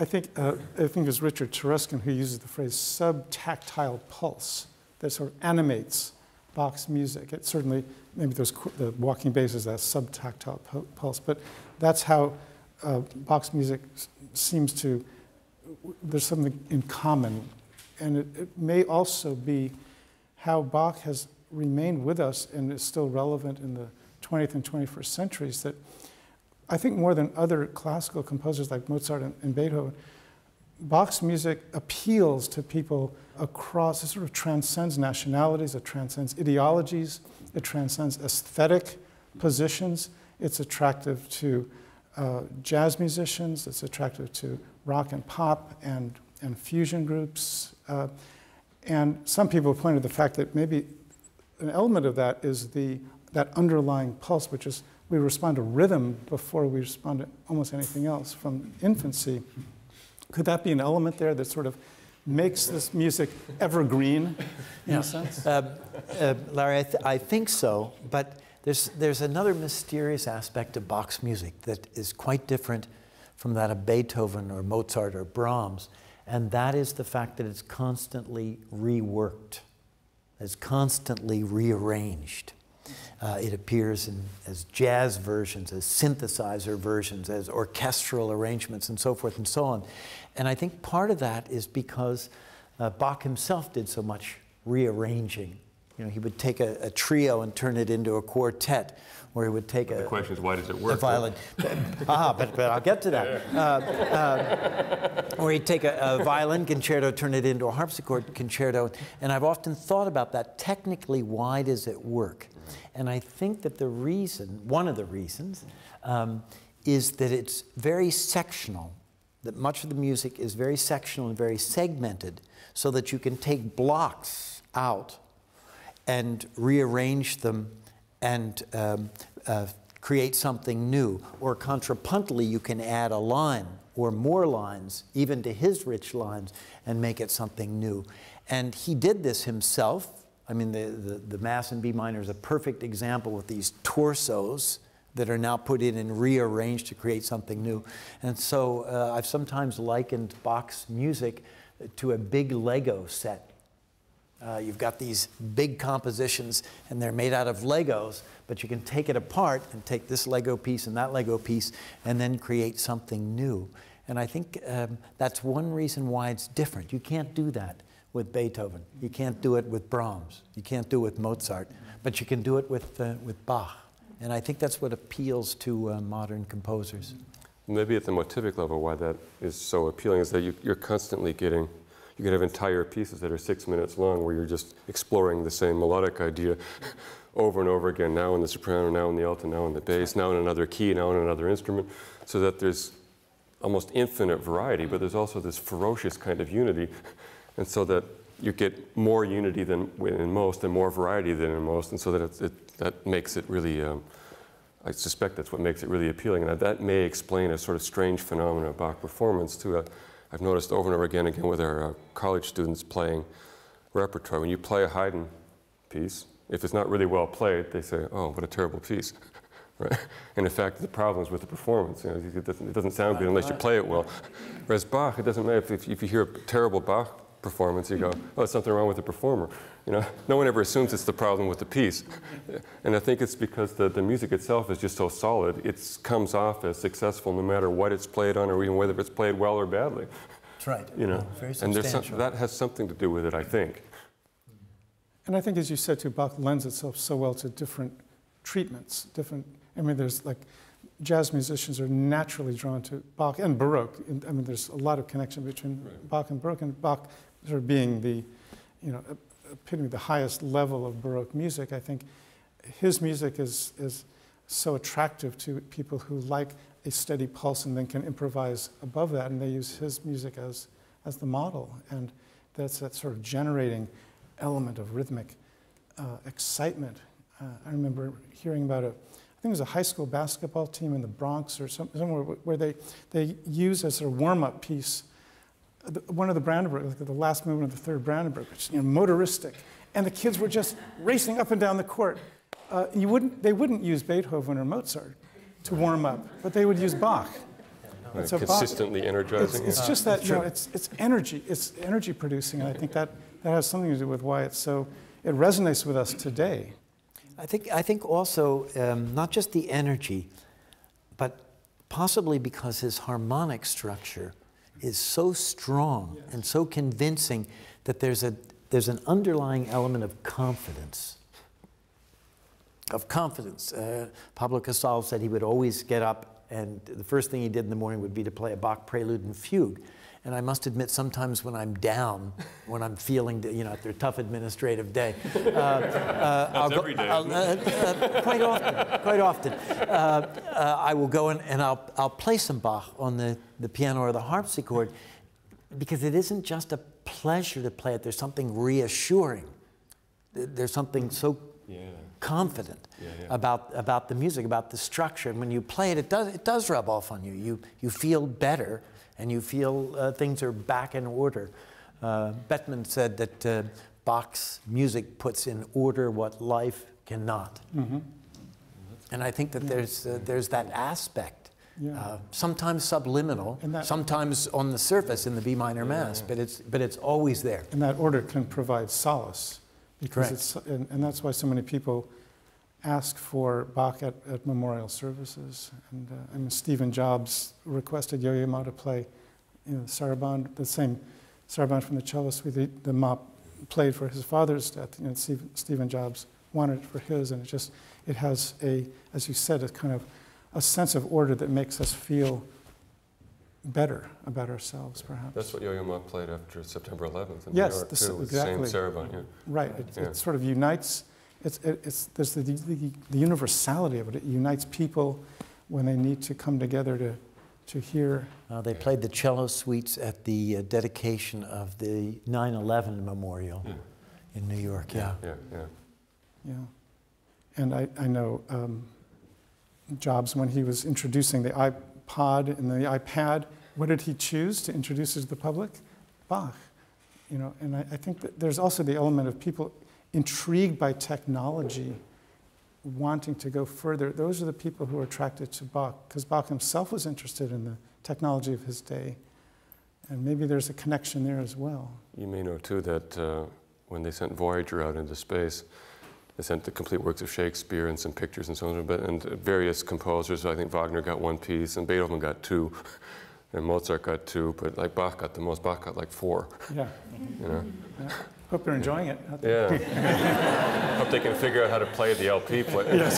I think it was Richard Taruskin who uses the phrase subtactile pulse that sort of animates Bach's music. It certainly, maybe the walking bass is that subtactile pulse, but that's how Bach's music seems to, there's something in common. And it may also be how Bach has remained with us and is still relevant in the 20th and 21st centuries, that I think more than other classical composers like Mozart and Beethoven, Bach's music appeals to people across, it sort of transcends nationalities, it transcends ideologies, it transcends aesthetic positions. It's attractive to jazz musicians, it's attractive to rock and pop and fusion groups. And some people pointed to the fact that maybe an element of that is that underlying pulse, which is we respond to rhythm before we respond to almost anything else from infancy. Could that be an element there that sort of makes this music evergreen in a sense? Larry, I think so, but there's another mysterious aspect of Bach's music that is quite different from that of Beethoven or Mozart or Brahms, and that is the fact that it's constantly reworked, it's constantly rearranged. It appears as jazz versions, as synthesizer versions, as orchestral arrangements, and so forth and so on. And I think part of that is because Bach himself did so much rearranging. You know, he would take a trio and turn it into a quartet, or he would take the question is, why does it work? A violin. But I'll get to that. Or he'd take a violin concerto, turn it into a harpsichord concerto. And I've often thought about that. Technically, why does it work? And I think that the reason, one of the reasons, is that it's very sectional, that much of the music is very sectional and very segmented, so that you can take blocks out and rearrange them and create something new. Or contrapuntally, you can add a line or more lines, even to his rich lines, and make it something new. And he did this himself. I mean, the Mass in B minor is a perfect example with these torsos that are now put in and rearranged to create something new. And so I've sometimes likened Bach's music to a big Lego set. You've got these big compositions, and they're made out of Legos, but you can take it apart and take this Lego piece and that Lego piece and then create something new. And I think that's one reason why it's different. You can't do that with Beethoven. You can't do it with Brahms. You can't do it with Mozart, but you can do it with Bach. And I think that's what appeals to modern composers. Maybe at the motivic level, why that is so appealing is that you're constantly getting, you can have entire pieces that are 6 minutes long where you're just exploring the same melodic idea over and over again, now in the soprano, now in the alto, now in the bass, now in another key, now in another instrument, so that there's almost infinite variety, but there's also this ferocious kind of unity. And so that you get more unity than in most and more variety than in most, and so that that makes it really, I suspect that's what makes it really appealing. And that may explain a sort of strange phenomenon of Bach performance too. I've noticed over and over again with our college students playing repertoire, when you play a Haydn piece, if it's not really well played, they say, oh, what a terrible piece. Right? And in fact, the problem is with the performance. You know, it doesn't sound good unless you play it well. Whereas Bach, it doesn't matter if you hear a terrible Bach performance, you go, oh, there's something wrong with the performer. You know, no one ever assumes it's the problem with the piece. And I think it's because the music itself is just so solid, it comes off as successful no matter what it's played on or even whether it's played well or badly. That's right. You know, very and that has something to do with it, I think. And I think, as you said too, Bach lends itself so well to different treatments, I mean, there's like, jazz musicians are naturally drawn to Bach and Baroque. I mean, there's a lot of connection between Bach and Baroque, and Bach sort of being the, you know, epitome, the highest level of Baroque music. I think his music is so attractive to people who like a steady pulse and then can improvise above that, and they use his music as the model. And that's that sort of generating element of rhythmic excitement. I remember hearing about I think it was a high school basketball team in the Bronx or somewhere where they use as a warm-up piece one of the Brandenburg, like the last movement of the third Brandenburg, which is, you know, motoristic, and the kids were just racing up and down the court. They wouldn't use Beethoven or Mozart to warm up, but they would use Bach. Like So consistently energizing. It's just that, you know, it's energy producing, and I think that has something to do with why it resonates with us today. I think also not just the energy, but possibly because his harmonic structure is so strong and so convincing that there's an underlying element of confidence. Pablo Casal said he would always get up, and the first thing he did in the morning would be to play a Bach prelude and fugue. And I must admit, sometimes when I'm down, when I'm feeling, you know, after a tough administrative day, every day. Quite often, I will go in and I'll play some Bach on the piano or the harpsichord, because it isn't just a pleasure to play it. There's something reassuring. There's something so confident about the music, about the structure. And when you play it, it does rub off on you. You feel better, and you feel things are back in order. Bettman said that Bach's music puts in order what life cannot. Mm-hmm. And I think that there's that aspect, sometimes subliminal, sometimes on the surface in the B minor Mass, but it's always there. And that order can provide solace, because and that's why so many people ask for Bach at memorial services. And Stephen Jobs requested Yo-Yo Ma to play, you know, saraband, the same saraband from the cello suite the Ma played for his father's death. You know, Stephen Jobs wanted it for his, and it has as you said, a kind of a sense of order that makes us feel better about ourselves, perhaps. That's what Yo-Yo Ma played after September 11th in New York, too. Exactly. Same saraband, Right. It sort of unites. There's the universality of it. It unites people when they need to come together to hear. They played the cello suites at the dedication of the 9/11 memorial in New York. Yeah. And I know Jobs, when he was introducing the iPod and the iPad, what did he choose to introduce to the public? Bach. You know, and I think that there's also the element of people intrigued by technology, wanting to go further. Those are the people who are attracted to Bach, because Bach himself was interested in the technology of his day. And maybe there's a connection there as well. You may know, too, that when they sent Voyager out into space, they sent the complete works of Shakespeare and some pictures and so on, and various composers. I think Wagner got one piece, and Beethoven got two, and Mozart got two, but like Bach got the most. Bach got like 4. Yeah. You know? Yeah. Hope they're enjoying it. Yeah. Hope they can figure out how to play the LP play. Yes.